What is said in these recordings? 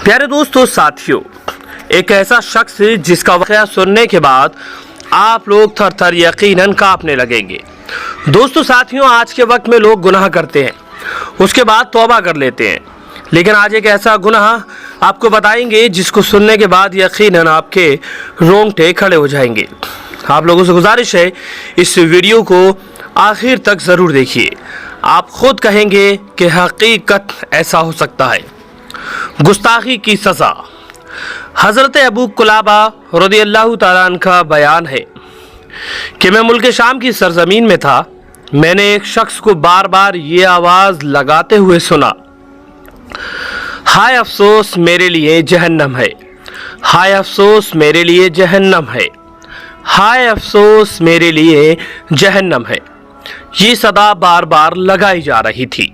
प्यारे दोस्तों साथियों, एक ऐसा शख्स जिसका वाक़या सुनने के बाद आप लोग थर थर यकीनन कांपने लगेंगे। दोस्तों साथियों, आज के वक्त में लोग गुनाह करते हैं, उसके बाद तौबा कर लेते हैं, लेकिन आज एक ऐसा गुनाह आपको बताएंगे जिसको सुनने के बाद यकीनन आपके रोंगटे खड़े हो जाएंगे। आप लोगों से गुजारिश है, इस वीडियो को आखिर तक ज़रूर देखिए। आप खुद कहेंगे कि हकीकत ऐसा हो सकता है। गुस्ताखी की सज़ा। हज़रत अबू कुलाबा रज़ियल्लाहु ताला अन्हु का बयान है कि मैं मुल्क शाम की सरजमीन में था। मैंने एक शख्स को बार बार ये आवाज़ लगाते हुए सुना, हाय अफसोस मेरे लिए जहन्नम है, हाय अफसोस मेरे लिए जहन्नम है, हाय अफसोस मेरे लिए जहन्नम है। ये सदा बार बार लगाई जा रही थी।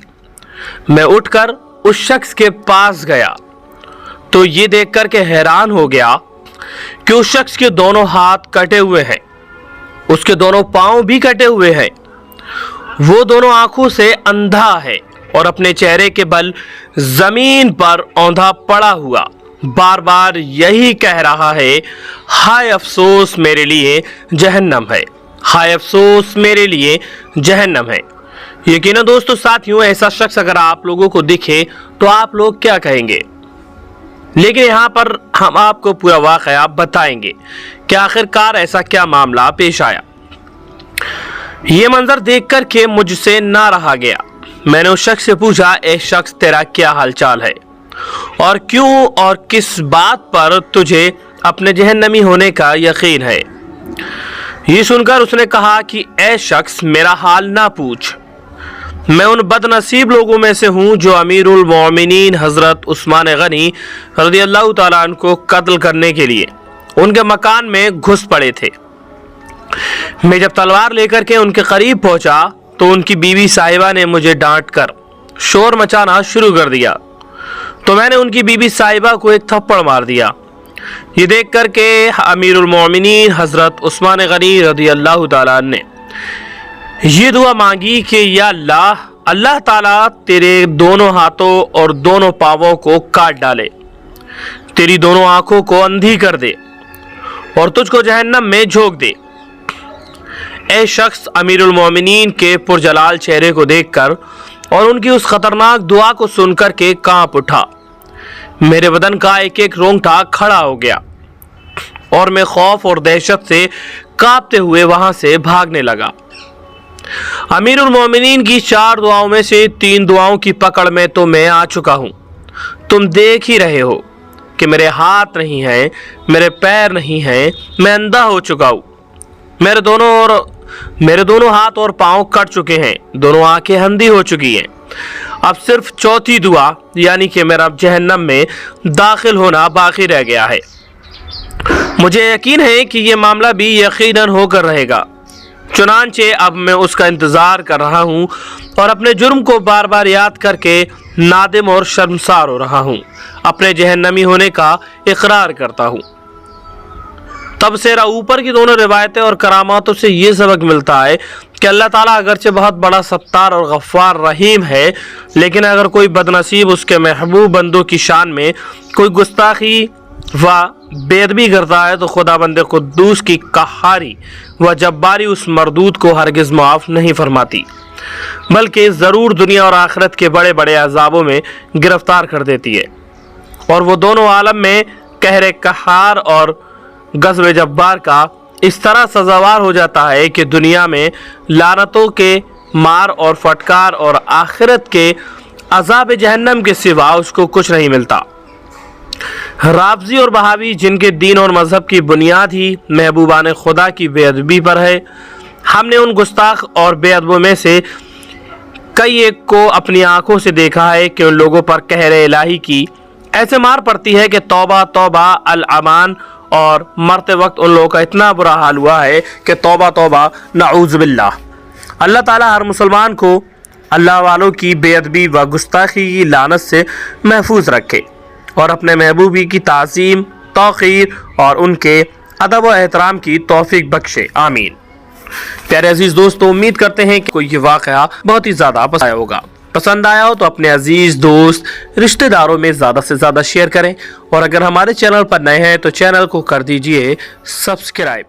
मैं उठकर उस शख्स के पास गया तो ये देखकर के हैरान हो गया कि उस शख्स के दोनों हाथ कटे हुए हैं, उसके दोनों पांव भी कटे हुए हैं, वो दोनों आंखों से अंधा है और अपने चेहरे के बल जमीन पर औंधा पड़ा हुआ बार बार यही कह रहा है, हाय अफसोस मेरे लिए जहन्नम है, हाय अफसोस मेरे लिए जहन्नम है। यकीनन दोस्तों साथियों, ऐसा शख्स अगर आप लोगों को दिखे तो आप लोग क्या कहेंगे, लेकिन यहाँ पर हम आपको पूरा वाक़या बताएंगे कि आखिरकार ऐसा क्या मामला पेश आया। ये मंजर देखकर के मुझसे ना रहा गया। मैंने उस शख्स से पूछा, ए शख्स तेरा क्या हालचाल है और क्यों और किस बात पर तुझे अपने जहन्नमी होने का यकीन है। ये सुनकर उसने कहा कि ए शख्स मेरा हाल ना पूछ, मैं उन बदनसीब लोगों में से हूँ जो अमीरुल मोमिनीन हज़रत उस्मान गनी रज़ियल्लाहु ताला अन्हु को कत्ल करने के लिए उनके मकान में घुस पड़े थे। मैं जब तलवार लेकर के उनके करीब पहुँचा तो उनकी बीवी साहिबा ने मुझे डांट कर शोर मचाना शुरू कर दिया, तो मैंने उनकी बीवी साहिबा को एक थप्पड़ मार दिया। ये देख कर के अमीरुल मोमिनीन हज़रत उस्मान गनी रज़ियल्लाहु ताला अन्हु ने ये दुआ मांगी कि या अल्लाह, अल्लाह ताला तेरे दोनों हाथों और दोनों पांवों को काट डाले, तेरी दोनों आंखों को अंधी कर दे और तुझको जहन्नम में झोंक दे। ए शख्स अमीरुल मोमिनीन के पुरजलाल चेहरे को देखकर और उनकी उस खतरनाक दुआ को सुनकर के कांप उठा। मेरे बदन का एक एक रोंगटा खड़ा हो गया और मैं खौफ और दहशत से कांपते हुए वहां से भागने लगा। अमीरुल मोमिनीन की 4 दुआओं में से 3 दुआओं की पकड़ में तो मैं आ चुका हूँ। तुम देख ही रहे हो कि मेरे हाथ नहीं हैं, मेरे पैर नहीं हैं, मैं अंधा हो चुका हूँ। मेरे दोनों हाथ और पांव कट चुके हैं, दोनों आंखें अंधी हो चुकी हैं। अब सिर्फ चौथी दुआ यानी कि मेरा जहन्नम में दाखिल होना बाकी रह गया है। मुझे यकीन है कि ये मामला भी यकीनन होकर रहेगा, चुनांचे अब मैं उसका इंतज़ार कर रहा हूँ और अपने जुर्म को बार बार याद करके नादिम और शर्मसार हो रहा हूँ। अपने जहन्नमी होने का इकरार करता हूँ। तब से ऊपर की दोनों रिवायतें और करामातों से ये सबक मिलता है कि अल्लाह ताला अगरचे बहुत बड़ा सत्तार और गफ्फार रहीम है, लेकिन अगर कोई बदनसीब उसके महबूब बंदों की शान में कोई गुस्ताखी व बेअदबी करता है तो खुदा बंदे कुद्दूस की कहारी व जब्बारी उस मरदूद को हरगिज़ माफ़ नहीं फरमाती, बल्कि ज़रूर दुनिया और आखिरत के बड़े बड़े अज़ाबों में गिरफ्तार कर देती है और वो दोनों आलम में कहरे कहार और गज़ब जब्बार का इस तरह सज़ावार हो जाता है कि दुनिया में लानतों के मार और फटकार और आखिरत के अज़ाब जहन्नम के सिवा उसको कुछ नहीं मिलता। राफ़ज़ी और बहावी जिनके दीन और मज़हब की बुनियाद ही महबूबान खुदा की बेअदबी पर है, हमने उन गुस्ताख और बेअदबों में से कई एक को अपनी आंखों से देखा है कि उन लोगों पर कहरे इलाही की ऐसे मार पड़ती है कि तौबा तौबा अल अमान, और मरते वक्त उन लोगों का इतना बुरा हाल हुआ है कि तौबा तौबा नऊज़ बिल्लाह। अल्लाह ताला हर मुसलमान को अल्लाह वालों की बेअदबी व गुस्ताखी की लानत से महफूज रखे और अपने महबूबी की ताज़ीम, तौक़ीर और उनके अदब व एहतराम की तौफीक बख्शे, आमीन। प्यारे अजीज़ दोस्तों, उम्मीद करते हैं कि कोई ये वाक़या बहुत ही ज़्यादा पसंद आया होगा। पसंद आया हो तो अपने अजीज दोस्त रिश्तेदारों में ज़्यादा से ज़्यादा शेयर करें और अगर हमारे चैनल पर नए हैं तो चैनल को कर दीजिए सब्सक्राइब।